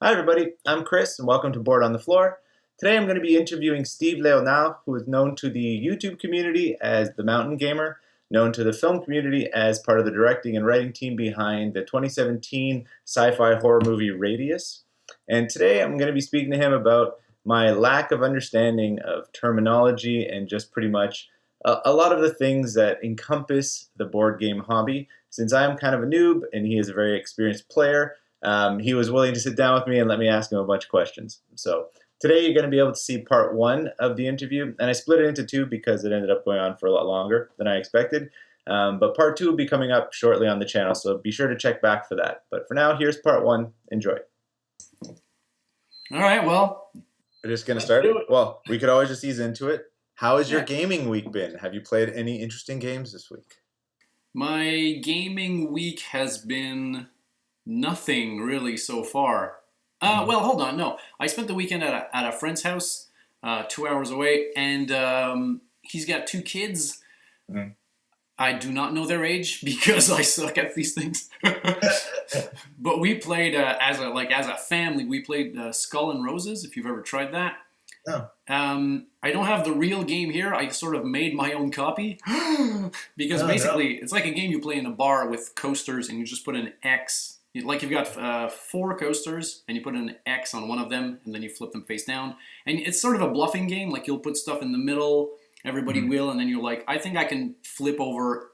Hi, everybody. I'm Chris, and welcome to Board on the Floor. Today, I'm going to be interviewing Steeve Léonard, who is known to the YouTube community as the Mountain Gamer, known to the film community as part of the directing and writing team behind the 2017 sci-fi horror movie Radius. And today, I'm going to be speaking to him about my lack of understanding of terminology and just pretty much a lot of the things that encompass the board game hobby. Since I'm kind of a noob and he is a very experienced player, he was willing to sit down with me and let me ask him a bunch of questions. So today you're going to be able to see part one of the interview, and I split it into two because it ended up going on for a lot longer than I expected. But part two will be coming up shortly on the channel, so be sure to check back for that. But for now, here's part one. Enjoy. All right, well, We're just going to start. Well, we could always just ease into it. How has your gaming week been? Have you played any interesting games this week? my gaming week has been nothing really so far. Well, hold on, no. I spent the weekend at a friend's house, 2 hours away, and he's got two kids. Mhm. I do not know their age because I suck at these things. But we played as a family. We played Skull and Roses. If you've ever tried that. Oh. I don't have the real game here. I sort of made my own copy because Oh, basically it's like a game you play in a bar with coasters, and you just put an X. Like you've got four coasters, and you put an X on one of them, and then you flip them face down. And it's sort of a bluffing game. Like you'll put stuff in the middle, everybody will, and then you're like, I think I can flip over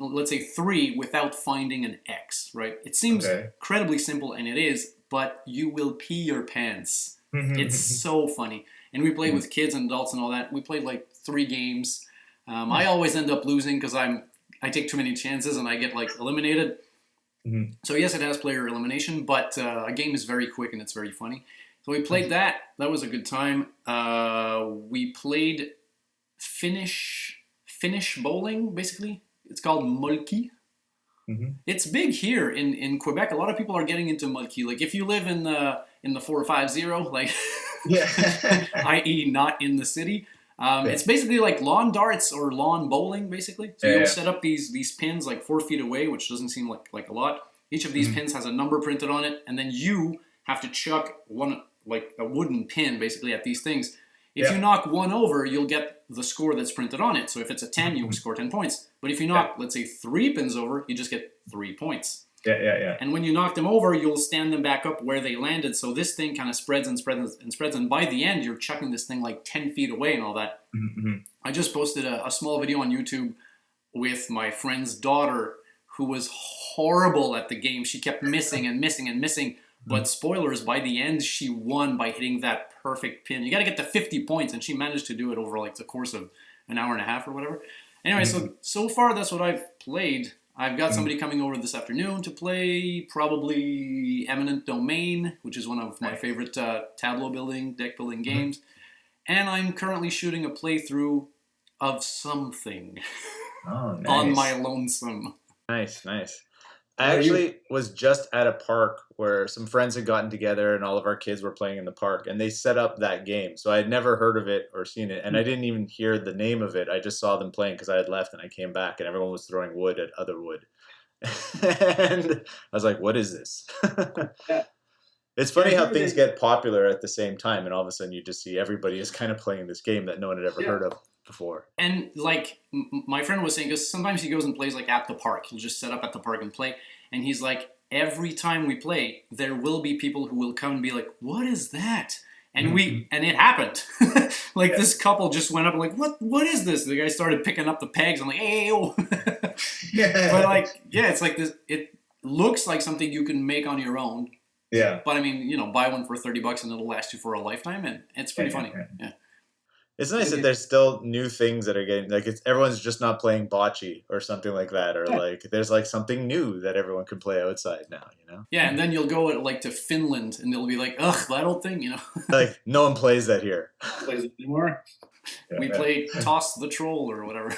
let's say three without finding an X. Right? It seems incredibly simple, and it is, but you will pee your pants. It's so funny. And we played with kids and adults and all that. We played like 3 games. I always end up losing because I take too many chances and I get like eliminated. So yes, it has player elimination, but a game is very quick and it's very funny. So we played that. That was a good time. We played Finnish bowling, basically. It's called mulki. It's big here in Quebec. A lot of people are getting into mulki. Like if you live in the 450, like Yeah. i.e. not in the city, it's basically like lawn darts or lawn bowling, basically. So you'll set up these pins like 4 feet away, which doesn't seem like a lot. Each of these pins has a number printed on it, and then you have to chuck one, like a wooden pin, basically at these things. If you knock one over, you'll get the score that's printed on it. So if it's a 10, you score 10 points. But if you knock, let's say, 3 pins over, you just get 3 points. And when you knock them over, you'll stand them back up where they landed. So this thing kind of spreads and spreads and spreads. And by the end, you're chucking this thing like 10 feet away and all that. I just posted a small video on YouTube with my friend's daughter, who was horrible at the game. She kept missing and missing and missing. But spoilers, by the end, she won by hitting that perfect pin. You got to get to 50 points, and she managed to do it over like the course of an hour and a half or whatever. Anyway, so far that's what I've played. I've got somebody coming over this afternoon to play probably Eminent Domain, which is one of my favorite tableau building, deck building games. And I'm currently shooting a playthrough of something on my lonesome. Nice. I actually was just at a park where some friends had gotten together and all of our kids were playing in the park, and they set up that game. So I had never heard of it or seen it, and I didn't even hear the name of it. I just saw them playing because I had left and I came back and everyone was throwing wood at other wood. And I was like, what is this? It's funny how things get popular at the same time, and all of a sudden you just see everybody is kind of playing this game that no one had ever heard of before. And like my friend was saying, because sometimes he goes and plays like at the park. He'll just set up at the park and play. And he's like, every time we play, there will be people who will come and be like, what is that? And and it happened. Like this couple just went up and like, what is this? The guy started picking up the pegs. I'm like, hey, oh. But like, yeah, it's like this. It looks like something you can make on your own. Yeah. But I mean, buy one for $30 and it'll last you for a lifetime, and it's pretty funny. Yeah. It's nice that there's still new things that are getting, like, everyone's just not playing bocce or something like that, or like there's like something new that everyone can play outside now, Yeah, and then you'll go like to Finland and they'll be like, ugh, that old thing, Like no one plays that here. Plays it anymore. We play Toss the Troll or whatever.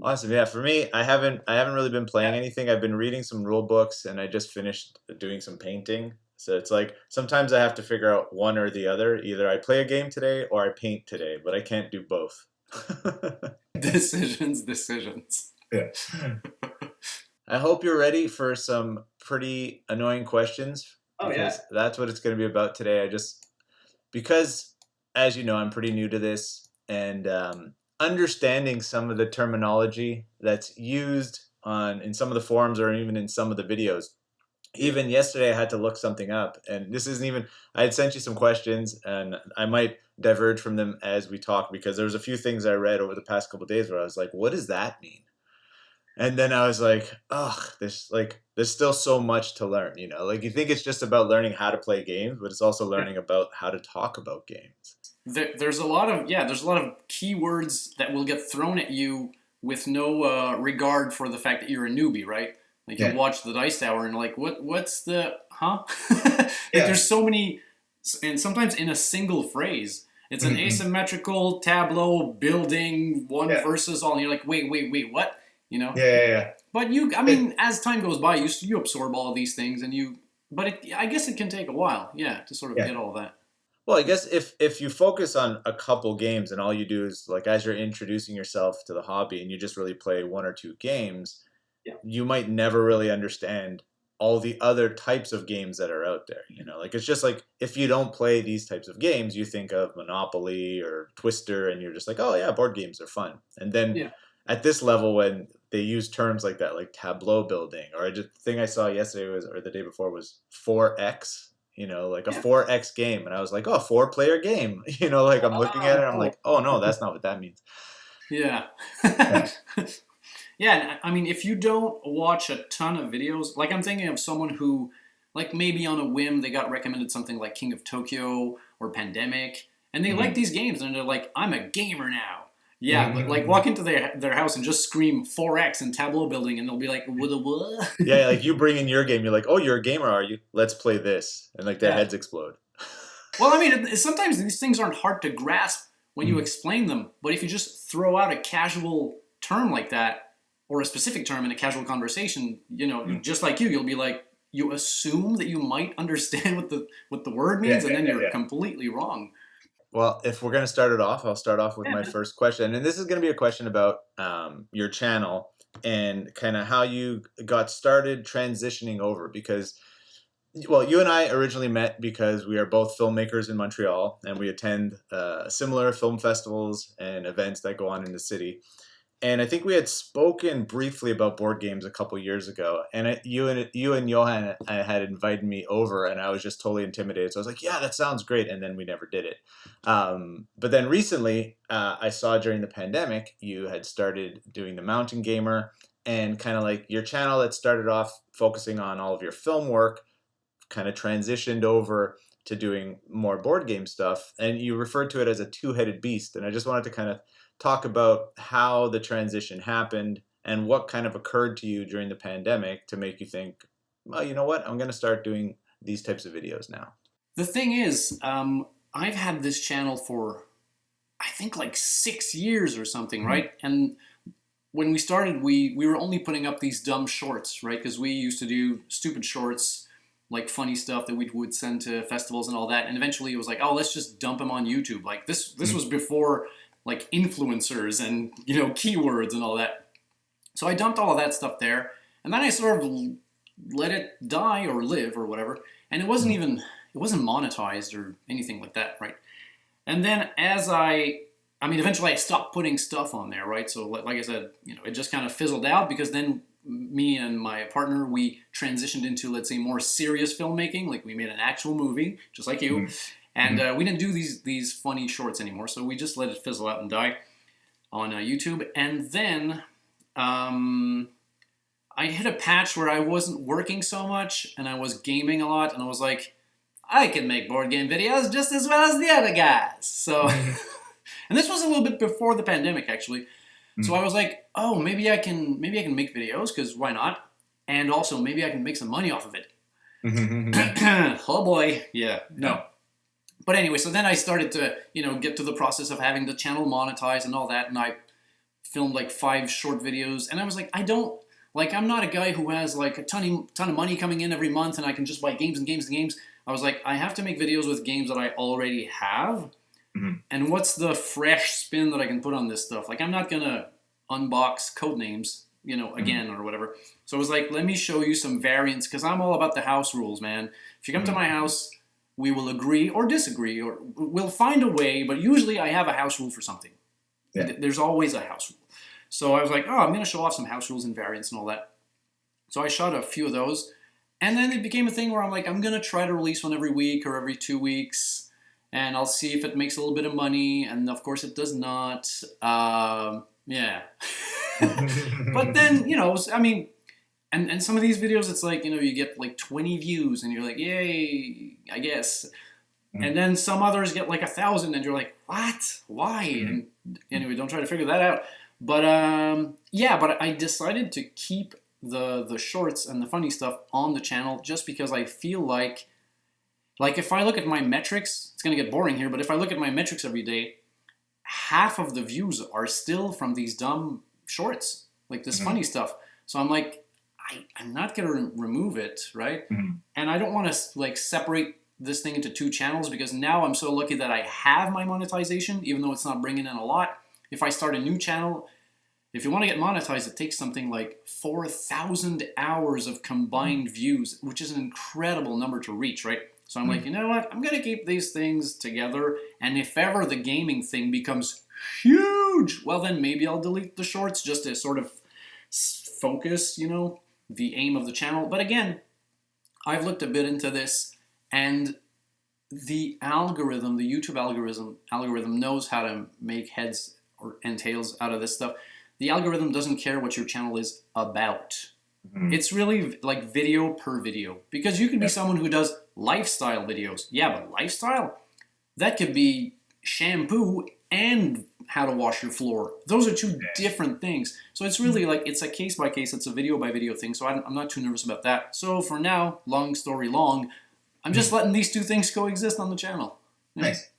Awesome. Yeah, for me, I haven't really been playing anything. I've been reading some rule books, and I just finished doing some painting. So it's like sometimes I have to figure out one or the other. Either I play a game today or I paint today, but I can't do both. Decisions. Yeah. I hope you're ready for some pretty annoying questions Oh because yeah. that's what it's going to be about today. Because, as you know, I'm pretty new to this, and understanding some of the terminology that's used in some of the forums or even in some of the videos. Even yesterday, I had to look something up, and this isn't even. I had sent you some questions, and I might diverge from them as we talk because there was a few things I read over the past couple of days where I was like, "What does that mean?" And then I was like, "Oh, there's still so much to learn." Like you think it's just about learning how to play games, but it's also Yeah. learning about how to talk about games. There's a lot of keywords that will get thrown at you with no regard for the fact that you're a newbie, right? Like you'll Yeah. watch the Dice Tower and like, what's the like Yeah. there's so many, and sometimes in a single phrase. It's an asymmetrical tableau building one Yeah. versus all, and you're like, wait, what? Yeah. But I mean, as time goes by, you absorb all of these things, but I guess it can take a while, to sort of Yeah. get all that. Well, I guess if you focus on a couple games and all you do is like as you're introducing yourself to the hobby and you just really play one or two games, Yeah. you might never really understand all the other types of games that are out there. Like it's just like if you don't play these types of games, you think of Monopoly or Twister and you're just like, "Oh yeah, board games are fun." And then Yeah. at this level when they use terms like that, like tableau building, or the thing I saw yesterday or the day before was 4X, like a Yeah. 4X game. And I was like, oh, 4-player game. Like I'm looking at it, I'm like, oh no, that's not what that means. Yeah. Yeah. Yeah, I mean, if you don't watch a ton of videos, like I'm thinking of someone who, like maybe on a whim, they got recommended something like King of Tokyo or Pandemic, and they like these games, and they're like, I'm a gamer now. Yeah, but like walk into their house and just scream 4X and tableau building, and they'll be like, what? Yeah, like you bring in your game, you're like, oh, you're a gamer, are you? Let's play this. And like their Yeah. heads explode. Well, I mean, sometimes these things aren't hard to grasp when you explain them, but if you just throw out a casual term like that, or a specific term in a casual conversation, just like you'll be like, you assume that you might understand what the word means, and then you're completely wrong. Well, if we're going to start it off, I'll start off with my first question. And this is going to be a question about your channel and kind of how you got started transitioning over. Because, well, you and I originally met because we are both filmmakers in Montreal and we attend similar film festivals and events that go on in the city. And I think we had spoken briefly about board games a couple years ago, and you and Yoann had invited me over, and I was just totally intimidated. So I was like, "Yeah, that sounds great," and then we never did it. But then recently, I saw during the pandemic you had started doing the Mountain Gamer, and kind of like your channel that started off focusing on all of your film work, kind of transitioned over to doing more board game stuff, and you referred to it as a two-headed beast. And I just wanted to kind of talk about how the transition happened and what kind of occurred to you during the pandemic to make you think, well, you know what, I'm going to start doing these types of videos now. The thing is, I've had this channel for, I think, like 6 years or something, right? And when we started, we were only putting up these dumb shorts, right? Because we used to do stupid shorts, like funny stuff that we would send to festivals and all that. And eventually it was like, oh, let's just dump them on YouTube. Like this was before like influencers and keywords and all that. So I dumped all of that stuff there, and then I sort of let it die or live or whatever. And it wasn't monetized or anything like that, right? And then eventually I stopped putting stuff on there, right? So like I said, it just kind of fizzled out because then me and my partner, we transitioned into, let's say, more serious filmmaking. Like we made an actual movie, just like you. And we didn't do these funny shorts anymore, so we just let it fizzle out and die on YouTube. And then I hit a patch where I wasn't working so much, and I was gaming a lot, and I was like, I can make board game videos just as well as the other guys. So, and this was a little bit before the pandemic, actually. So I was like, oh, maybe I can make videos, because why not? And also, maybe I can make some money off of it. Oh boy, yeah, no. But anyway, so then I started to, get to the process of having the channel monetized and all that, and I filmed like 5 short videos, and I was like, I'm not a guy who has like a ton of money coming in every month, and I can just buy games and games and games. I was like, I have to make videos with games that I already have, and what's the fresh spin that I can put on this stuff? Like, I'm not gonna unbox Codenames you know, again or whatever. So I was like, let me show you some variants because I'm all about the house rules, man. If you come to my house, we will agree or disagree, or we'll find a way. But usually I have a house rule for something. Yeah. There's always a house rule. So I was like, oh, I'm going to show off some house rules and variants and all that. So I shot a few of those. And then it became a thing where I'm like, I'm going to try to release one every week or every 2 weeks. And I'll see if it makes a little bit of money. And of course it does not. Yeah. But then, you know, I mean, and some of these videos, it's like, you know, you get like 20 views and you're like, yay, I guess. And then some others get like 1,000 and you're like, what? Why? And anyway, don't try to figure that out. But yeah, but I decided to keep the shorts and the funny stuff on the channel just because I feel like if I look at my metrics, it's going to get boring here, but if I look at my metrics every day, half of the views are still from these dumb shorts, like this funny stuff. So I'm like, I'm not going to remove it, right? And I don't want to like separate this thing into 2 channels because now I'm so lucky that I have my monetization, even though it's not bringing in a lot. If I start a new channel, if you want to get monetized, it takes something like 4,000 hours of combined views, which is an incredible number to reach, right? So I'm like, you know what? I'm going to keep these things together. And if ever the gaming thing becomes huge, well, then maybe I'll delete the shorts just to sort of focus, you know, the aim of the channel. But again, I've looked a bit into this, and the algorithm, the YouTube algorithm knows how to make heads and tails out of this stuff. The algorithm doesn't care what your channel is about. It's really like video per video, because you can be someone who does lifestyle videos. Yeah, but lifestyle, that could be shampoo and how to wash your floor. Those are 2 different things. So it's really like, it's a case by case, it's a video by video thing. So I'm not too nervous about that. So for now, long story long, I'm just letting these 2 things coexist on the channel. Yeah. Nice.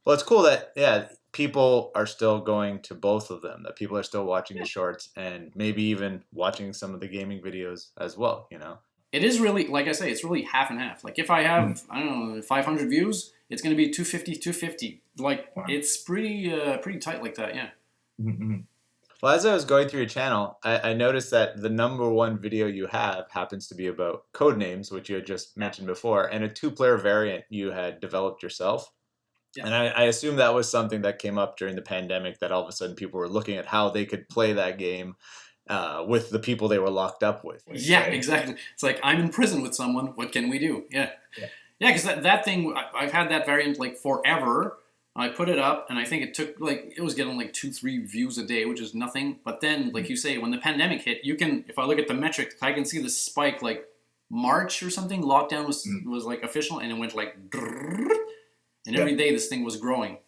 Well, it's cool that, yeah, people are still going to both of them, that people are still watching the shorts and maybe even watching some of the gaming videos as well, you know? It is really, like I say, it's really half and half. Like if I have, I don't know, 500 views, it's going to be 250. Like it's pretty tight like that, yeah. Well, as I was going through your channel, I noticed that the #1 video you have happens to be about Codenames, which you had just mentioned before, and a 2-player variant you had developed yourself. Yeah. And I assume that was something that came up during the pandemic, that all of a sudden people were looking at how they could play that game with the people they were locked up with. Yeah, exactly. It's like, I'm in prison with someone, what can we do? Yeah. Yeah, because that thing, I've had that variant like forever. I put it up, and I think it took like, it was getting like 2-3 views a day, which is nothing. But then, like you say, when the pandemic hit, you can, if I look at the metrics, I can see the spike like March or something. Lockdown was like official, and it went like, and every day this thing was growing.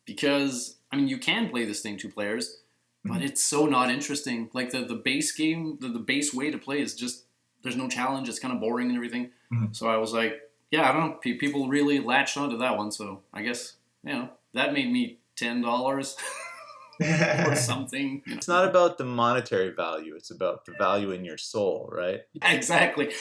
Because, I mean, you can play this thing 2 players, but it's so not interesting. Like the base game, the base way to play is just, there's no challenge. It's kind of boring and everything. So I was like, yeah, I don't know. People really latched onto that one. So I guess, you know, that made me $10 or something. You know. It's not about the monetary value. It's about the value in your soul, right? Exactly.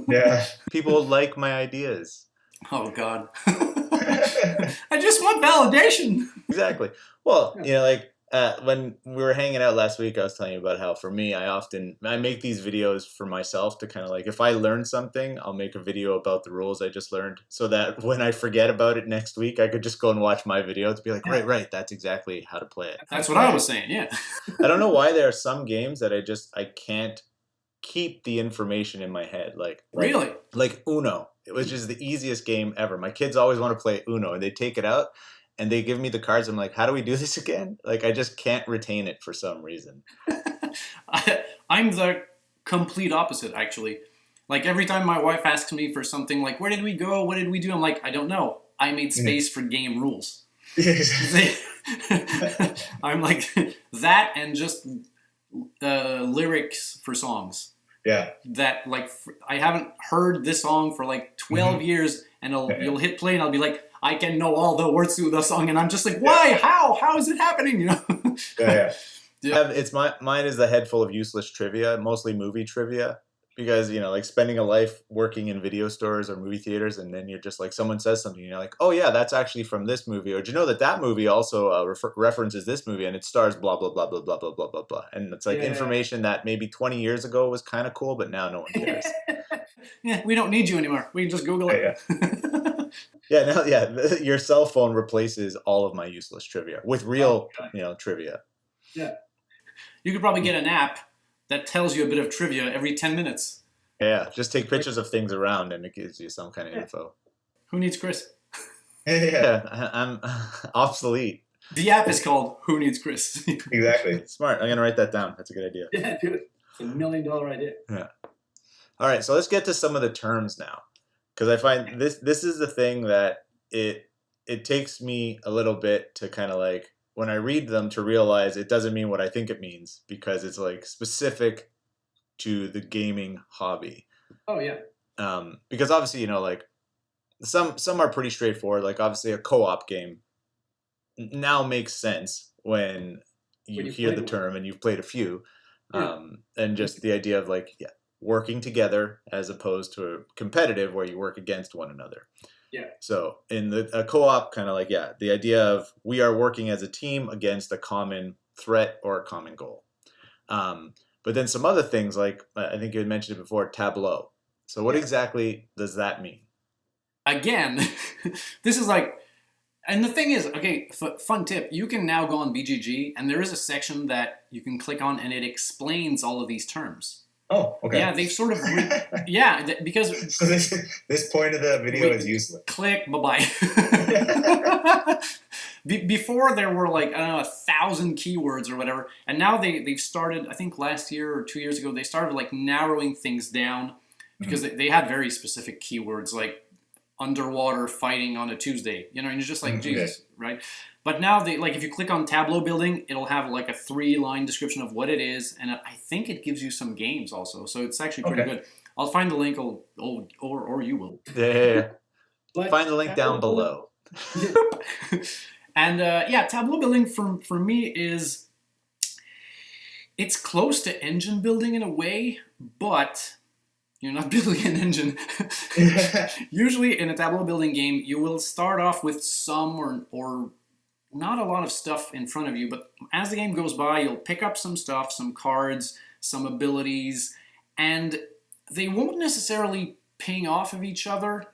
Yeah. People like my ideas. Oh, God. I just want validation. Exactly. Well, you know, like when we were hanging out last week, I was telling you about how for me, I make these videos for myself to kind of like, if I learn something, I'll make a video about the rules I just learned, so that when I forget about it next week, I could just go and watch my video to be like, right, that's exactly how to play it. That's what I was saying, yeah. I don't know why there are some games that I can't keep the information in my head. Like really? Like Uno, which is the easiest game ever. My kids always want to play Uno, and they take it out and they give me the cards. I'm like, how do we do this again? Like, I just can't retain it for some reason. I'm the complete opposite, actually. Like, every time my wife asks me for something, like, where did we go? What did we do? I'm like, I don't know. I made space for game rules. I'm like, that and just lyrics for songs. Yeah. That, like, I haven't heard this song for, like, 12 years, and you'll hit play, and I'll be like, I can know all the words to the song, and I'm just like, why? How is it happening? You know? Yeah. It's mine is the head full of useless trivia, mostly movie trivia, because like spending a life working in video stores or movie theaters, and then you're just like, someone says something, and you're like, oh yeah, that's actually from this movie, or do you know that movie also references this movie and it stars blah blah blah blah blah blah blah blah blah, and it's like information that maybe 20 years ago was kind of cool, but now no one cares. Yeah, we don't need you anymore. We can just Google it. Your cell phone replaces all of my useless trivia with real trivia. Yeah, you could probably get an app that tells you a bit of trivia every 10 minutes. Yeah, just take pictures of things around and it gives you some kind of info. Who needs Chris? I'm obsolete. The app is called Who Needs Chris? Exactly. Smart. I'm going to write that down. That's a good idea. Yeah, dude. It's $1 million idea. Yeah. All right, so let's get to some of the terms now. Because I find this is the thing that it takes me a little bit to kind of like, when I read them, to realize it doesn't mean what I think it means, because it's like specific to the gaming hobby. Oh yeah. Because obviously, like some are pretty straightforward. Like obviously a co-op game now makes sense when you hear the term and you've played a few. And just the idea of like, working together as opposed to a competitive where you work against one another. Yeah. So in a co-op, kind of like, the idea of we are working as a team against a common threat or a common goal. But then some other things, like I think you had mentioned it before, tableau. So what exactly does that mean? Again, this is like, and the thing is, okay, fun tip, you can now go on BGG and there is a section that you can click on and it explains all of these terms. Oh, okay. Yeah, they've sort of, because... So this point of the video is useless. Click, bye-bye. Before there were like, I don't know, 1,000 keywords or whatever, and now they've started, I think last year or 2 years ago, they started like narrowing things down, because they had very specific keywords, like underwater fighting on a Tuesday, and you're just like, Jesus, right? But now if you click on tableau building, it'll have like a 3-line description of what it is, and I think it gives you some games also, so it's actually pretty good. I'll find the link, or you will. Yeah. Find the link down below. And tableau building for me is, it's close to engine building in a way, but you're not building an engine. Usually in a tableau building game, you will start off with some or not a lot of stuff in front of you, but as the game goes by, you'll pick up some stuff, some cards, some abilities, and they won't necessarily ping off of each other,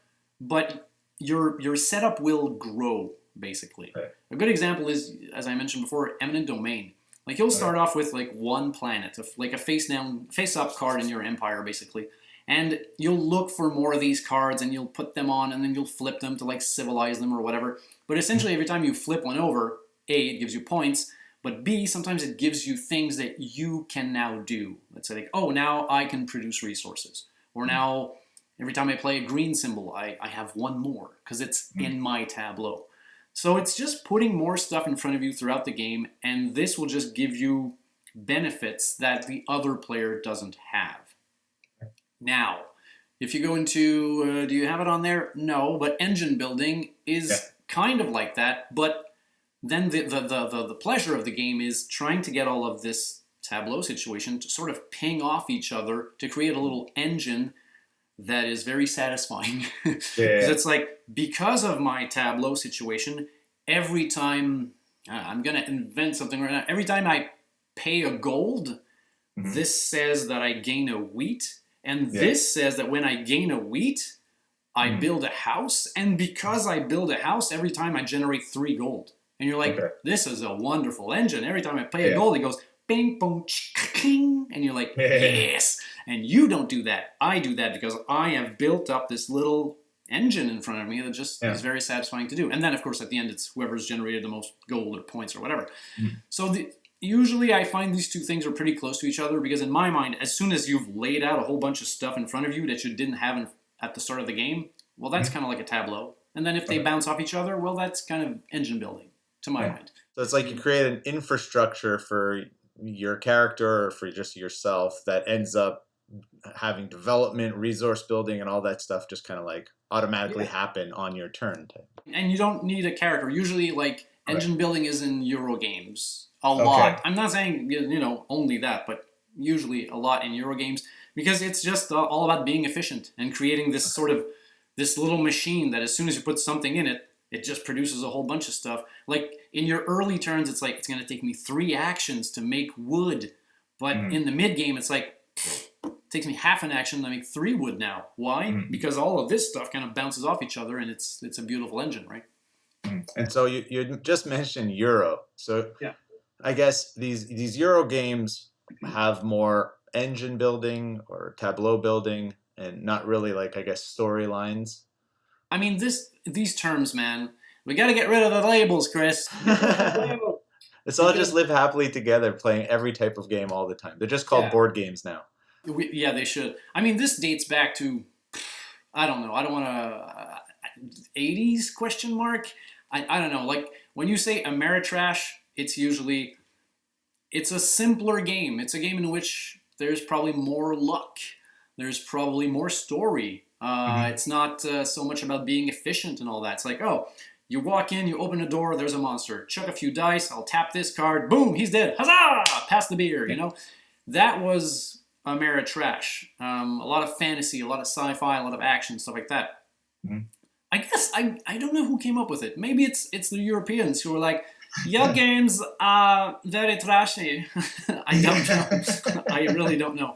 but your setup will grow, basically. Right. A good example is, as I mentioned before, eminent domain. Like you'll start off with like one planet, like a face-up card in your empire, basically. And you'll look for more of these cards and you'll put them on and then you'll flip them to like civilize them or whatever. But essentially every time you flip one over, A, it gives you points, but B, sometimes it gives you things that you can now do. Let's say like, oh, now I can produce resources. Or now every time I play a green symbol, I have one more because it's in my tableau. So it's just putting more stuff in front of you throughout the game, and this will just give you benefits that the other player doesn't have. Now, if you go into, do you have it on there? No, but engine building is kind of like that, but then the pleasure of the game is trying to get all of this tableau situation to sort of ping off each other to create a little engine that is very satisfying. Because it's like, because of my tableau situation, every time, I'm going to invent something right now, every time I pay a gold, this says that I gain a wheat, and this says that when I gain a wheat, I build a house, and because I build a house, every time I generate 3 gold. And you're like, this is a wonderful engine. Every time I pay a gold, it goes, bing, boom, king, and you're like, yes. And you don't do that. I do that because I have built up this little engine in front of me that just is very satisfying to do. And then, of course, at the end, it's whoever's generated the most gold or points or whatever. So usually I find these two things are pretty close to each other because in my mind, as soon as you've laid out a whole bunch of stuff in front of you that you didn't have at the start of the game, well, that's kind of like a tableau. And then if they bounce off each other, well, that's kind of engine building, to my mind. So it's like you create an infrastructure for your character or for just yourself that ends up having development, resource building, and all that stuff just kind of like automatically happen on your turn. And you don't need a character. Usually, like, engine building is in Euro games a lot. I'm not saying, only that, but usually a lot in Euro games because it's just all about being efficient and creating this sort of this little machine that as soon as you put something in it, it just produces a whole bunch of stuff. Like in your early turns, it's like it's going to take me 3 actions to make wood, but in the mid game, it's like it takes me half an action to make 3 wood now. Why? Because all of this stuff kind of bounces off each other, and it's a beautiful engine, right? And so you just mentioned Euro. So Yeah. I guess these Euro games have more engine building or tableau building, and not really like, I guess, storylines. I mean, these terms, man, we got to get rid of the labels, Chris. Let's all just live happily together, playing every type of game all the time. They're just called board games now. Yeah, they should. I mean, this dates back to, I don't know. I don't want to 80s question mark. I don't know. Like when you say Ameritrash, it's usually it's a simpler game. It's a game in which there's probably more luck. There's probably more story. It's not so much about being efficient and all that. It's like, oh, you walk in, you open a door, there's a monster. Chuck a few dice, I'll tap this card, boom, he's dead. Huzzah! Pass the beer, you know? That was Ameritrash. A lot of fantasy, a lot of sci-fi, a lot of action, stuff like that. I guess, I don't know who came up with it. Maybe it's the Europeans who were like, your games are very trashy. I don't know. I really don't know.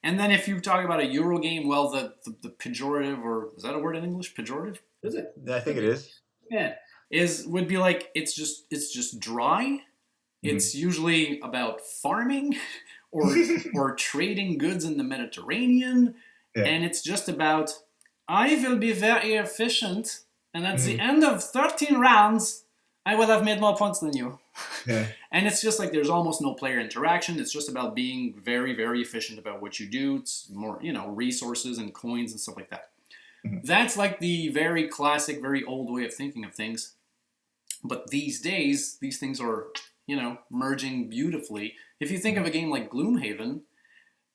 And then if you talk about a Euro game, well, the pejorative, or is that a word in English? Pejorative? Is it? I think it is. Yeah. Would be like it's just dry. It's usually about farming or trading goods in the Mediterranean, and it's just about I will be very efficient, and at the end of 13 rounds, I will have made more points than you. Yeah. And it's just like there's almost no player interaction. It's just about being very, very efficient about what you do. It's more, resources and coins and stuff like that. That's like the very classic, very old way of thinking of things. But these days, these things are, merging beautifully. If you think of a game like Gloomhaven,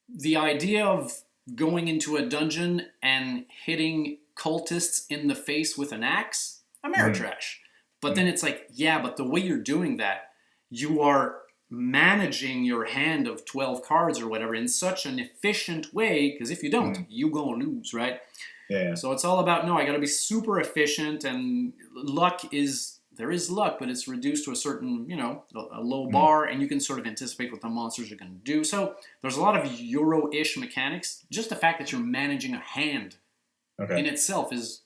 the idea of going into a dungeon and hitting cultists in the face with an axe, Ameritrash. But then it's like, yeah, but the way you're doing that, you are managing your hand of 12 cards or whatever in such an efficient way, because if you don't, you gonna lose, right? Yeah. So it's all about, no, I gotta be super efficient, and there is luck, but it's reduced to a certain, a low bar, and you can sort of anticipate what the monsters are gonna do. So there's a lot of Euro-ish mechanics. Just the fact that you're managing a hand in itself is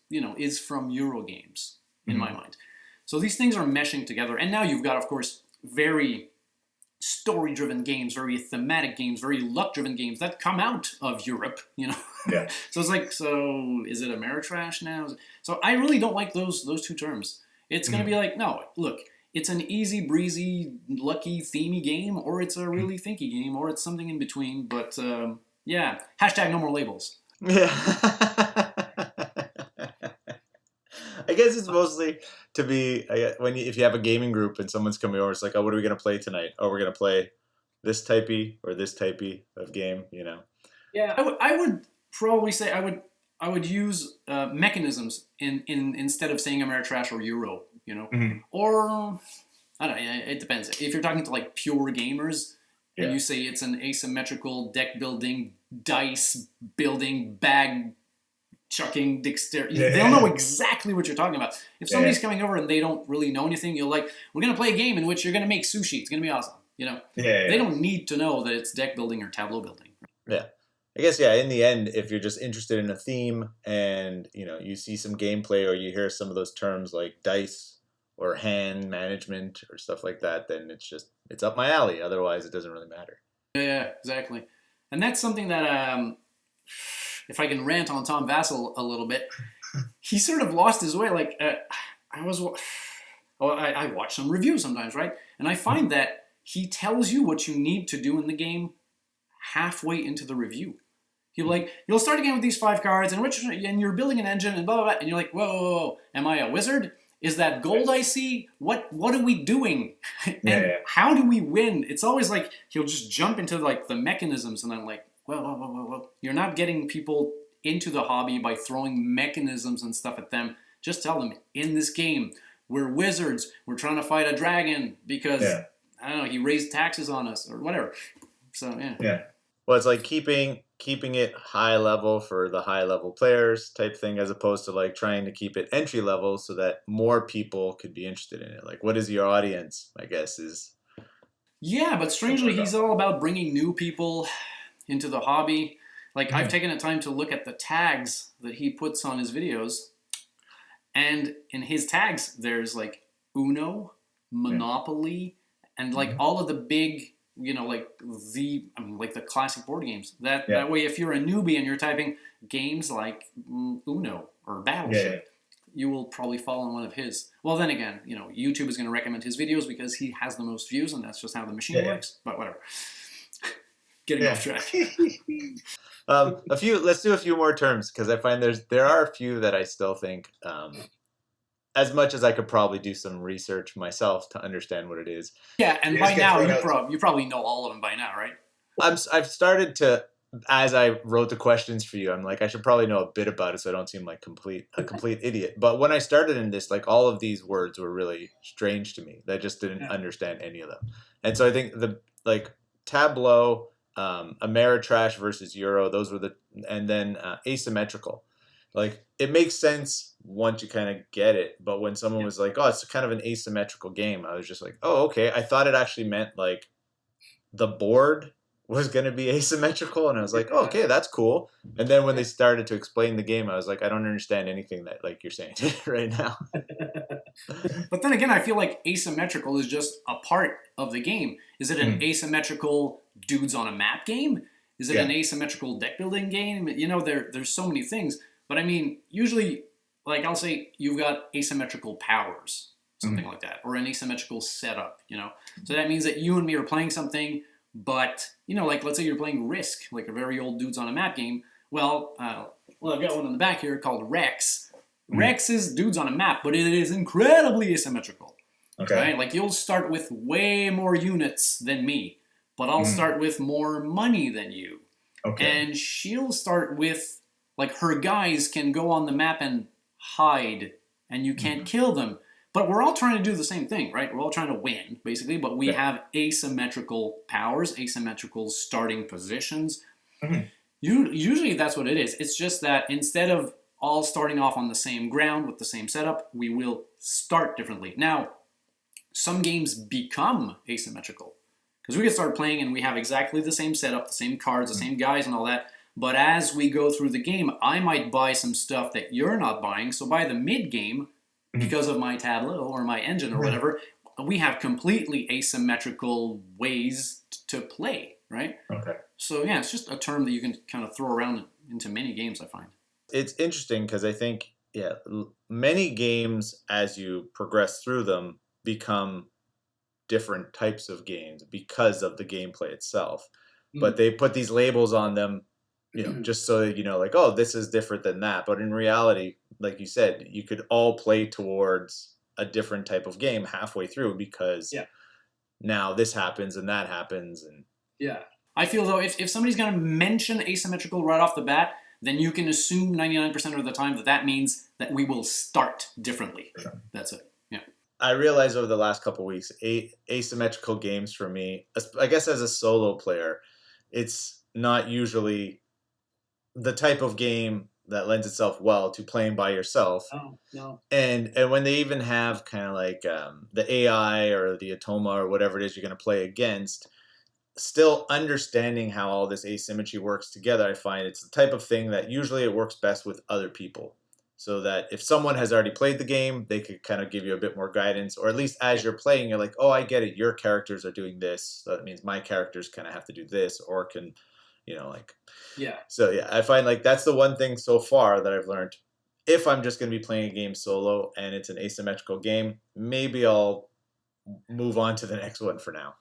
from Euro games, in my mind. So these things are meshing together. And now you've got, of course, very story-driven games, very thematic games, very luck-driven games that come out of Europe, Yeah. So it's like, so is it Ameritrash now? So I really don't like those 2 terms. It's going to be like, no, look, it's an easy, breezy, lucky, themey game, or it's a really thinky game, or it's something in between. But yeah, hashtag no more labels. Yeah. I guess it's mostly to be if you have a gaming group and someone's coming over, it's like, oh, what are we gonna play tonight? Oh, we're gonna play this typey or this typey of game, Yeah, I would probably say I would use mechanisms in instead of saying Ameritrash or Euro, or I don't know. It depends. If you're talking to like pure gamers and you say it's an asymmetrical deck building, dice building, bag chucking dexterity. They'll know exactly what you're talking about. If somebody's coming over and they don't really know anything, you're like, we're going to play a game in which you're going to make sushi. It's going to be awesome. They don't need to know that it's deck building or tableau building. Yeah. I guess, in the end, if you're just interested in a theme and, you see some gameplay or you hear some of those terms like dice or hand management or stuff like that, then it's up my alley. Otherwise, it doesn't really matter. Yeah, exactly. And that's something that... if I can rant on Tom Vassell a little bit, he sort of lost his way. Like, I watch some reviews sometimes, right? And I find that he tells you what you need to do in the game halfway into the review. You'll start again with these 5 cards, and you're building an engine, and blah, blah, blah, and you're like, whoa, am I a wizard? Is that gold I see? What are we doing? And how do we win? It's always like, he'll just jump into like the mechanisms, and I'm like, whoa. You're not getting people into the hobby by throwing mechanisms and stuff at them. Just tell them, in this game, we're wizards. We're trying to fight a dragon because, I don't know, he raised taxes on us or whatever. So, yeah. Well, it's like keeping keeping it high level for the high level players type thing, as opposed to like trying to keep it entry level so that more people could be interested in it? Like, what is your audience, I guess, is... Yeah, but strangely, he's all about bringing new people into the hobby. Like, I've taken the time to look at the tags that he puts on his videos, and in his tags, there's like Uno, Monopoly, and like all of the big, you know, like like the classic board games. That way, if you're a newbie and you're typing games like Uno or Battleship, you will probably fall on one of his. Well, then again, you know, YouTube is going to recommend his videos because he has the most views, and that's just how the machine works. But whatever. Getting off track. Let's do a few more terms, because I find there are a few that I still think, as much as I could probably do some research myself to understand what it is. Yeah, and by now you probably know all of them by now, right? I've started to, as I wrote the questions for you, I'm like, I should probably know a bit about it so I don't seem like a complete idiot. But when I started in this, like, all of these words were really strange to me. I just didn't understand any of them. And so I think Tableau, Ameritrash versus Euro, those were and then asymmetrical. Like, it makes sense once you kind of get it, but when someone was like, oh, it's kind of an asymmetrical game, I was just like, oh, okay. I thought it actually meant like the board was going to be asymmetrical, and I was like, oh, okay, that's cool. And then when they started to explain the game, I was like, I don't understand anything that like you're saying right now. But then again, I feel like asymmetrical is just a part of the game. Is it an asymmetrical dudes on a map game? Is it an asymmetrical deck building game? You know, there's so many things. But I mean, usually, like, I'll say you've got asymmetrical powers, something like that, or an asymmetrical setup, you know? So that means that you and me are playing something, but, you know, like, let's say you're playing Risk, like a very old dudes on a map game. Well, I've got one in the back here called Rex. Rex is dudes on a map, but it is incredibly asymmetrical. Okay. Right? Like, you'll start with way more units than me, but I'll start with more money than you. Okay. And she'll start with, like, her guys can go on the map and hide, and you can't kill them. But we're all trying to do the same thing, right? We're all trying to win, basically, but we have asymmetrical powers, asymmetrical starting positions. Usually that's what it is. It's just that instead of all starting off on the same ground with the same setup, we will start differently. Now, some games become asymmetrical, because we can start playing and we have exactly the same setup, the same cards, the same guys and all that. But as we go through the game, I might buy some stuff that you're not buying. So by the mid-game, because of my Tableau or my engine or whatever, we have completely asymmetrical ways to play, right? Okay. So yeah, it's just a term that you can kind of throw around into many games, I find. It's interesting because I think, many games, as you progress through them, become different types of games because of the gameplay itself. But they put these labels on them, you know, just so that, you know, like, oh, this is different than that. But in reality, like you said, you could all play towards a different type of game halfway through, because now this happens and that happens. And I feel, though, if somebody's going to mention asymmetrical right off the bat, then you can assume 99% of the time that means that we will start differently. That's it. Yeah. I realized over the last couple of weeks, asymmetrical games for me, I guess as a solo player, it's not usually the type of game that lends itself well to playing by yourself. Oh, no. And when they even have kind of like the AI or the Atoma or whatever it is you're going to play against, still understanding how all this asymmetry works together, I find it's the type of thing that usually it works best with other people. So that if someone has already played the game, they could kind of give you a bit more guidance, or at least as you're playing, you're like, oh, I get it. Your characters are doing this. So that means my characters kind of have to do this, or can, you know, like, So I find like that's the one thing so far that I've learned. If I'm just going to be playing a game solo and it's an asymmetrical game, maybe I'll move on to the next one for now.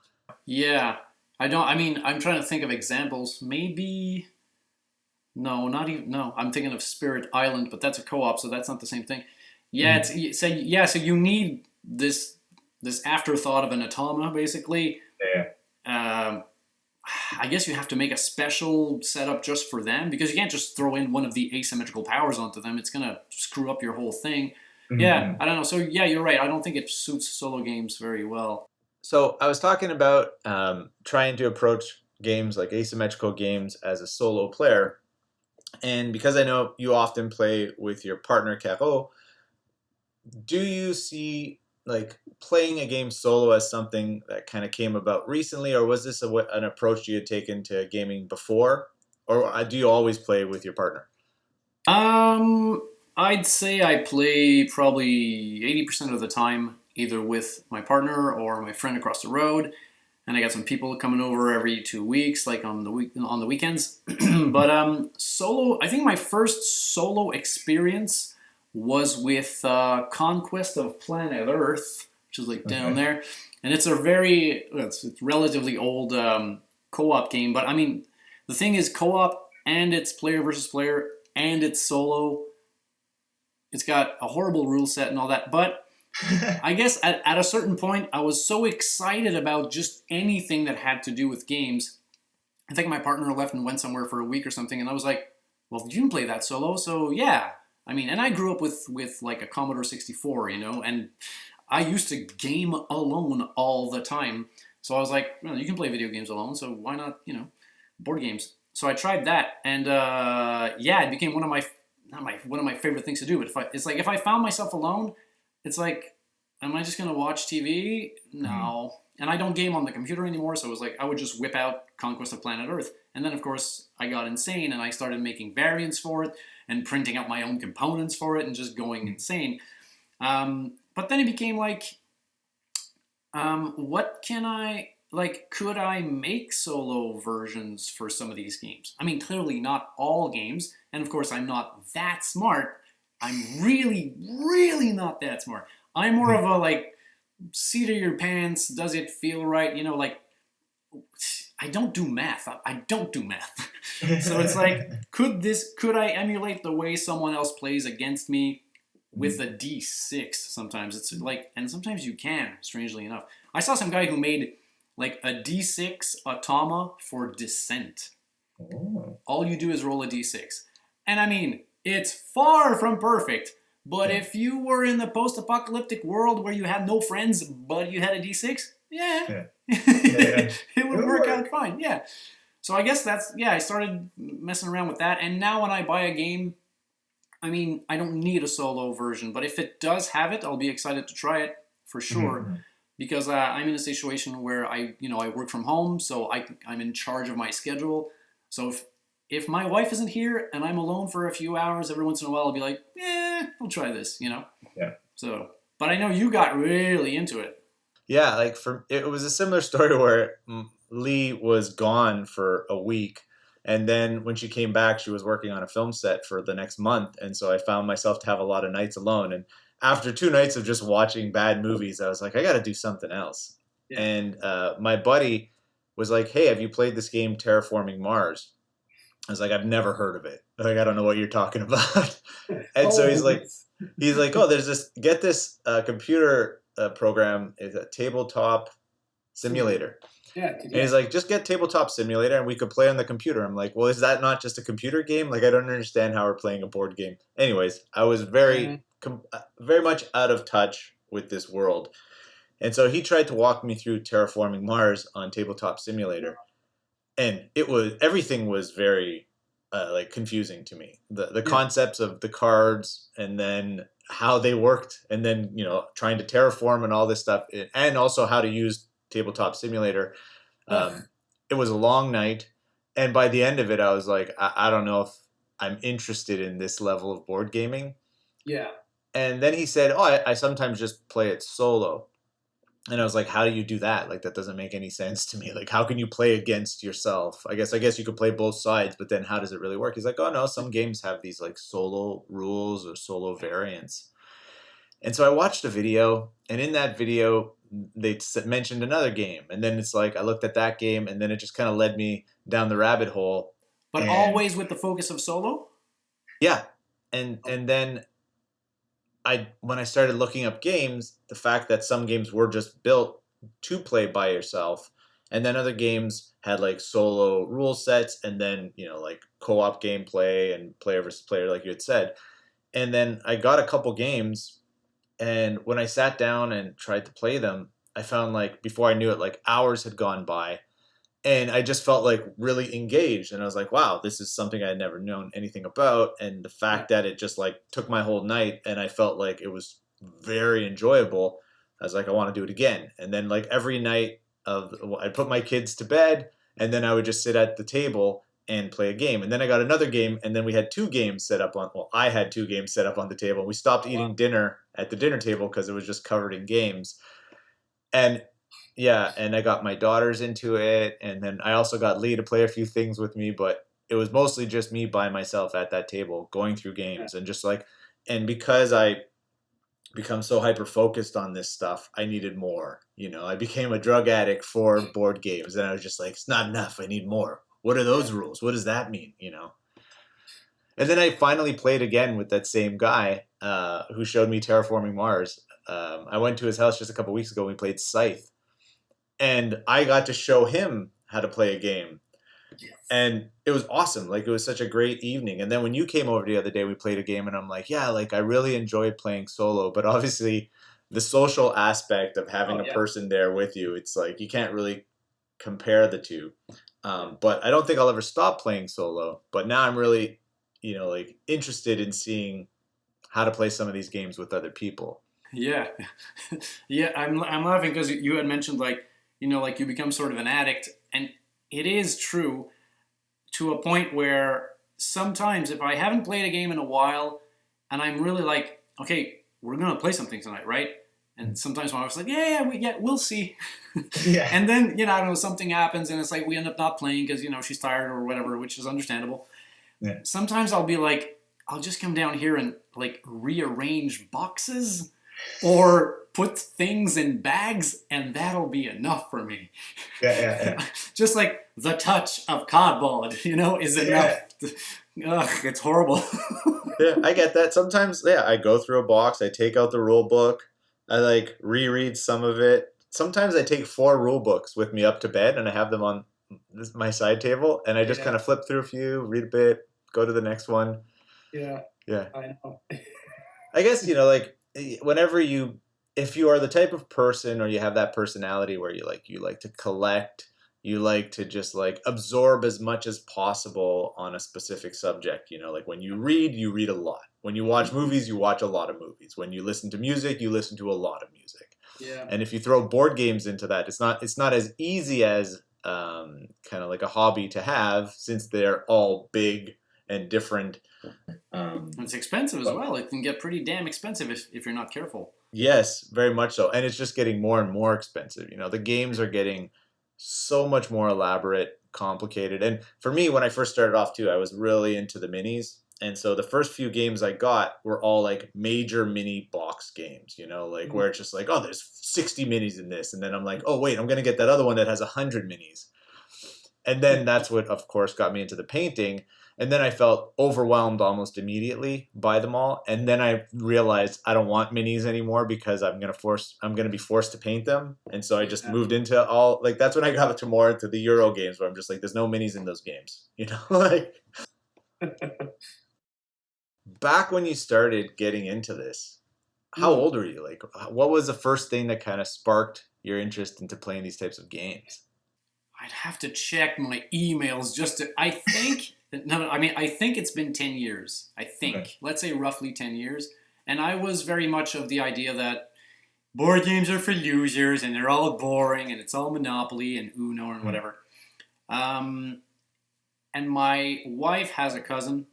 Yeah. I'm trying to think of examples. Maybe... No, not even. No, I'm thinking of Spirit Island, but that's a co-op, so that's not the same thing. Yeah, so you need this afterthought of an Atoma, basically. I guess you have to make a special setup just for them, because you can't just throw in one of the asymmetrical powers onto them. It's gonna screw up your whole thing. Yeah, I don't know. So yeah, you're right. I don't think it suits solo games very well. So I was talking about trying to approach games, like asymmetrical games, as a solo player. And because I know you often play with your partner, Caro, do you see like playing a game solo as something that kind of came about recently, or was this an approach you had taken to gaming before, or do you always play with your partner? I'd say I play probably 80% of the time either with my partner or my friend across the road, and I got some people coming over every 2 weeks, like on the weekends. But solo, I think my first solo experience was with Conquest of Planet Earth, which is like down there, and it's it's relatively old co-op game. But I mean, the thing is, co-op and it's player versus player and it's solo. It's got a horrible rule set and all that, but I guess at a certain point, I was so excited about just anything that had to do with games. I think my partner left and went somewhere for a week or something, and I was like, well, you can play that solo, so yeah. I mean, and I grew up with like a Commodore 64, you know, and I used to game alone all the time. So I was like, well, you can play video games alone, so why not, you know, board games? So I tried that, and yeah, it became one of my favorite things to do. But if I found myself alone, it's like, am I just gonna watch TV? No. And I don't game on the computer anymore, so it was like I would just whip out Conquest of Planet Earth. And then of course I got insane and I started making variants for it and printing out my own components for it and just going insane. But then it became like, what can I, like, could I make solo versions for some of these games? I mean, clearly not all games, and of course I'm not that smart. I'm really, really not that smart. I'm more of a, like, seat of your pants, does it feel right? You know, like, I don't do math. I don't do math. So it's like, could I emulate the way someone else plays against me with a D6 sometimes? It's like, and sometimes you can, strangely enough. I saw some guy who made, like, a D6 automa for Descent. Oh. All you do is roll a D6. And I mean, it's far from perfect, but if you were in the post-apocalyptic world where you had no friends, but you had a D6, it would work out fine, yeah. So I guess I started messing around with that, and now when I buy a game, I mean, I don't need a solo version, but if it does have it, I'll be excited to try it, for sure, because I'm in a situation where I work from home, so I'm in charge of my schedule, so if my wife isn't here and I'm alone for a few hours, every once in a while I'll be like, I'll try this, you know? Yeah. So, but I know you got really into it. Yeah, like it was a similar story where Lee was gone for a week, and then when she came back, she was working on a film set for the next month, and so I found myself to have a lot of nights alone. And after 2 nights of just watching bad movies, I was like, I got to do something else. Yeah. And my buddy was like, hey, have you played this game Terraforming Mars? I was like, I've never heard of it. Like, I don't know what you're talking about. And so he's like, oh, there's this computer program. It's a tabletop simulator. Yeah. And he's like, just get tabletop simulator and we could play on the computer. I'm like, well, is that not just a computer game? Like, I don't understand how we're playing a board game. Anyways, I was very much out of touch with this world. And so he tried to walk me through Terraforming Mars on tabletop simulator. And everything was very like confusing to me. The concepts of the cards and then how they worked and then, trying to terraform and all this stuff, and also how to use tabletop simulator. It was a long night. And by the end of it, I was like, I don't know if I'm interested in this level of board gaming. Yeah. And then he said, I sometimes just play it solo. And I was like, how do you do that? Like, that doesn't make any sense to me. Like, how can you play against yourself? I guess you could play both sides, but then how does it really work? He's like, oh, no, some games have these, like, solo rules or solo variants. And so I watched a video, and in that video, they mentioned another game. And then it's like, I looked at that game, and then it just kind of led me down the rabbit hole. But always with the focus of solo? Yeah. And then when I started looking up games, the fact that some games were just built to play by yourself, and then other games had like solo rule sets, and then like co-op gameplay and player versus player, like you had said. And then I got a couple games, and when I sat down and tried to play them, I found like before I knew it, like hours had gone by, and I just felt like really engaged, and I was like, wow, this is something I had never known anything about, and the fact that it just like took my whole night, and I felt like it was very enjoyable. I was like, I want to do it again. And then like every night I'd put my kids to bed, and then I would just sit at the table and play a game. And then I got another game, and then we had two games set up on, well, I had two games set up on the table. We stopped eating dinner at the dinner table because it was just covered in games. And yeah, and I got my daughters into it, and then I also got Lee to play a few things with me, but it was mostly just me by myself at that table going through games and just like, and because I become so hyper focused on this stuff, I needed more. You know, I became a drug addict for board games, and I was just like, it's not enough. I need more. What are those rules? What does that mean? You know. And then I finally played again with that same guy who showed me Terraforming Mars. I went to his house just a couple weeks ago. And we played Scythe, and I got to show him how to play a game. And it was awesome. Like, it was such a great evening. And then when you came over the other day, we played a game, and I'm like, yeah, like I really enjoyed playing solo, but obviously the social aspect of having a person there with you, it's like you can't really compare the two. But I don't think I'll ever stop playing solo. But now I'm really, you know, like interested in seeing how to play some of these games with other people. Yeah, yeah. I'm laughing because you had mentioned like, you know, like you become sort of an addict, and it is true to a point where sometimes if I haven't played a game in a while and I'm really like, okay, we're going to play something tonight, right? And sometimes my wife's like, we'll see. Yeah. And then, you know, I don't know, something happens and it's like we end up not playing because, you know, she's tired or whatever, which is understandable. Yeah. Sometimes I'll be like, I'll just come down here and like rearrange boxes or put things in bags, and that'll be enough for me. Yeah. Just like the touch of cardboard, you know, is enough. Ugh, it's horrible. Yeah, I get that. Sometimes, yeah, I go through a box, I take out the rule book, I like reread some of it. Sometimes I take 4 rule books with me up to bed, and I have them on my side table, and I just kind of flip through a few, read a bit, go to the next one. Yeah. Yeah. I know. I guess, you know, like whenever if you are the type of person, or you have that personality where you like to collect, you like to just like absorb as much as possible on a specific subject. You know, like when you read a lot. When you watch movies, you watch a lot of movies. When you listen to music, you listen to a lot of music. Yeah. And if you throw board games into that, it's not as easy as kind of like a hobby to have, since they're all big and different. It's expensive as well. It can get pretty damn expensive if you're not careful. Yes, very much so. And it's just getting more and more expensive. You know, the games are getting so much more elaborate, complicated. And for me, when I first started off too, I was really into the minis. And so the first few games I got were all like major mini box games, you know, like where it's just like, oh, there's 60 minis in this. And then I'm like, oh, wait, I'm going to get that other one that has 100 minis. And then that's what, of course, got me into the painting. And then I felt overwhelmed almost immediately by them all. And then I realized I don't want minis anymore because I'm going to be forced to paint them. And so I just moved into all, like, that's when I got more into the Euro games, where I'm just like, there's no minis in those games, you know, like. Back when you started getting into this, how old were you? Like, what was the first thing that kind of sparked your interest into playing these types of games? I'd have to check my emails just to, I think it's been 10 years. I think. Okay. Let's say roughly 10 years. And I was very much of the idea that board games are for losers and they're all boring and it's all Monopoly and Uno and whatever. And my wife has a cousin,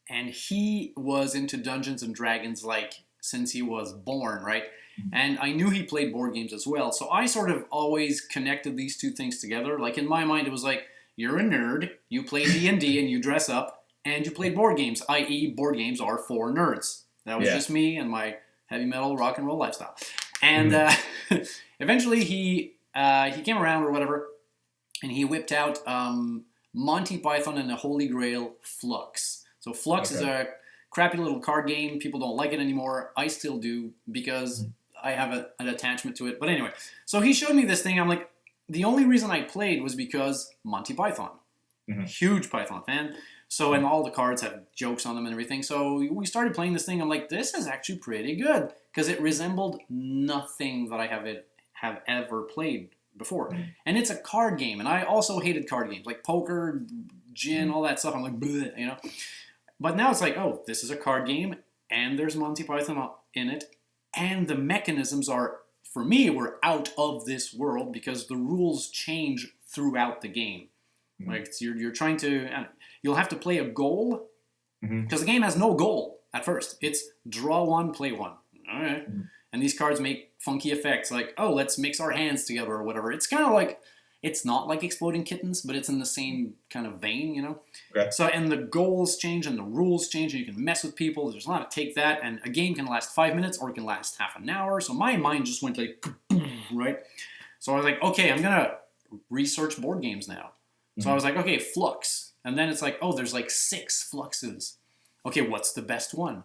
and he was into Dungeons and Dragons like since he was born, right? And I knew he played board games as well. So I sort of always connected these two things together. Like in my mind, it was like, you're a nerd, you play D&D and you dress up, and you play board games, i.e. board games are for nerds. That was just me and my heavy metal rock and roll lifestyle. And eventually he came around or whatever, and he whipped out Monty Python and the Holy Grail Flux. So Flux is a crappy little card game. People don't like it anymore. I still do because I have an attachment to it. But anyway, so he showed me this thing. I'm like, the only reason I played was because Monty Python. Huge Python fan. So, and all the cards have jokes on them and everything. So we started playing this thing. I'm like, this is actually pretty good because it resembled nothing that I have ever played before. And it's a card game, and I also hated card games, like poker, gin, all that stuff. I'm like, bleh, you know? But now it's like, oh, this is a card game, and there's Monty Python in it, and the mechanisms are, for me, were out of this world because the rules change throughout the game. Like you're trying to, you'll have to play a goal because the game has no goal at first. It's draw one, play one. All right. And these cards make funky effects like, oh, let's mix our hands together or whatever. It's kind of like, it's not like Exploding Kittens, but it's in the same kind of vein, you know? Okay. So, and the goals change and the rules change and you can mess with people. There's a lot to take that. And a game can last 5 minutes or it can last half an hour. So my mind just went like, right? So I was like, okay, I'm going to research board games now. So I was like, okay, Flux. And then it's like, oh, there's like 6 Fluxes. Okay, what's the best one?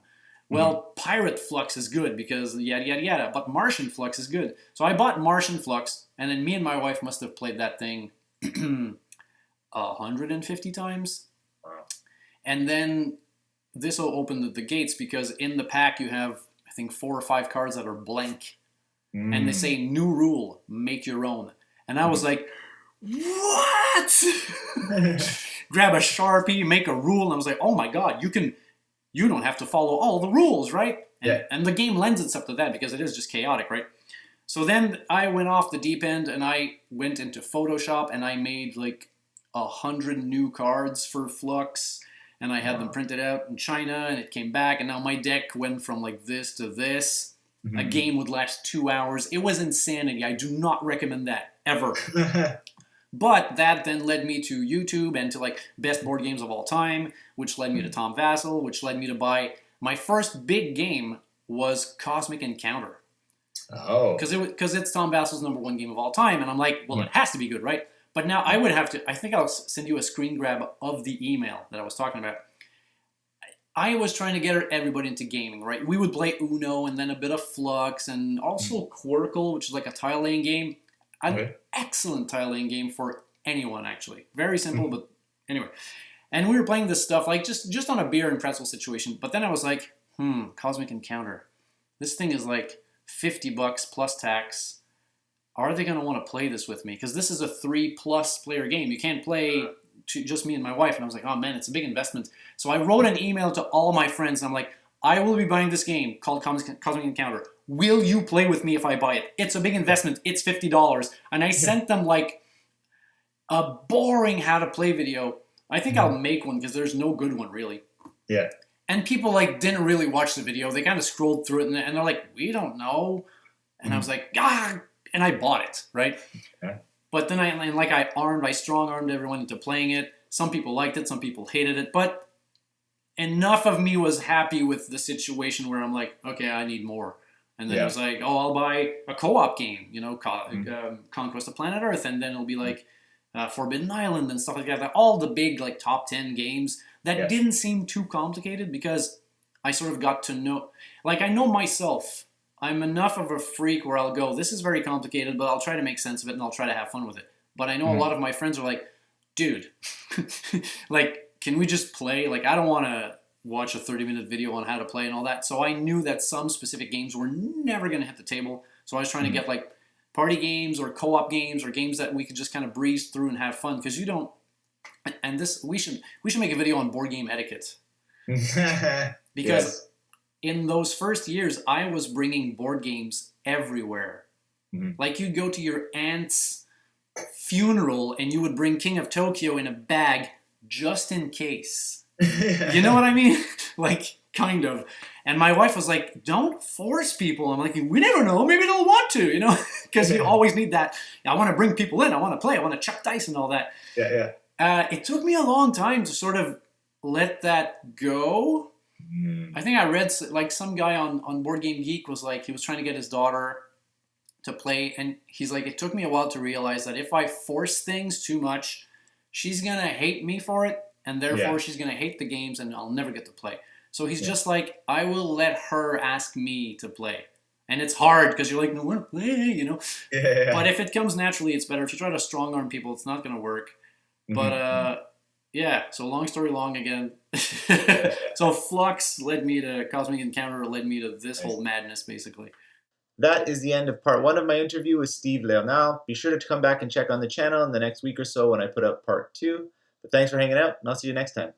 Well, Pirate Flux is good because yada, yada, yada. But Martian Flux is good. So I bought Martian Flux, and then me and my wife must have played that thing 150 times. Wow. And then this will open the gates because in the pack you have, I think, 4 or 5 cards that are blank. And they say, new rule, make your own. And I was like, what? Grab a Sharpie, make a rule. And I was like, oh my God, you don't have to follow all the rules, right? And the game lends itself to that because it is just chaotic, right? So then I went off the deep end and I went into Photoshop and I made like 100 new cards for Flux and I had them printed out in China and it came back and now my deck went from like this to this. A game would last 2 hours. It was insanity. I do not recommend that ever. But that then led me to YouTube and to like best board games of all time, which led me to Tom Vassell, which led me to buy my first big game was Cosmic Encounter. Oh. Because it's Tom Vassell's #1 game of all time, and I'm like, well, it has to be good, right? But now I would have to. I think I'll send you a screen grab of the email that I was talking about. I was trying to get everybody into gaming, right? We would play Uno and then a bit of Flux and also Quirkle, which is like a tile laying game. An excellent tile laying game for anyone, actually. Very simple, but anyway. And we were playing this stuff like just on a beer and pretzel situation. But then I was like, Cosmic Encounter. This thing is like $50 plus tax. Are they going to want to play this with me? Because this is a 3+ player game. You can't play just me and my wife. And I was like, oh man, it's a big investment. So I wrote an email to all my friends. And I'm like, I will be buying this game called Cosmic Encounter. Will you play with me if I buy it? It's a big investment. It's $50. And I sent them like a boring how to play video. I think I'll make one because there's no good one really. Yeah. And people like didn't really watch the video. They kind of scrolled through it and they're like, we don't know. And I was like, and I bought it, right? Okay. But then I strong-armed everyone into playing it. Some people liked it, some people hated it, but enough of me was happy with the situation where I'm like, okay, I need more. And then it was like, oh, I'll buy a co-op game, you know, Conquest of Planet Earth, and then it'll be like Forbidden Island and stuff like that. All the big like top 10 games that didn't seem too complicated because I sort of got to know, like I know myself. I'm enough of a freak where I'll go, this is very complicated, but I'll try to make sense of it and I'll try to have fun with it. But I know a lot of my friends are like, dude, like, can we just play? Like, I don't want to watch a 30-minute video on how to play and all that. So I knew that some specific games were never going to hit the table. So I was trying to get like party games or co-op games or games that we could just kind of breeze through and have fun. Because you don't, and this, we should make a video on board game etiquette. Because in those first years, I was bringing board games everywhere. Like you'd go to your aunt's funeral and you would bring King of Tokyo in a bag just in case. You know what I mean? Like, kind of. And my wife was like, don't force people. I'm like, we never know. Maybe they'll want to, you know? Because you always need that. I want to bring people in. I want to play. I want to chuck dice and all that. It took me a long time to sort of let that go. I think I read, like, some guy on Board Game Geek was like, he was trying to get his daughter to play. And he's like, it took me a while to realize that if I force things too much, she's going to hate me for it. And therefore, she's going to hate the games and I'll never get to play. So he's just like, I will let her ask me to play. And it's hard because you're like, no, we're playing, you know. But if it comes naturally, it's better. If you try to strong-arm people, it's not going to work. But, yeah, so long story long again. So Flux led me to Cosmic Encounter, led me to this whole madness, basically. That is the end of part 1 of my interview with Steeve Léonard. Be sure to come back and check on the channel in the next week or so when I put up part 2. But thanks for hanging out, and I'll see you next time.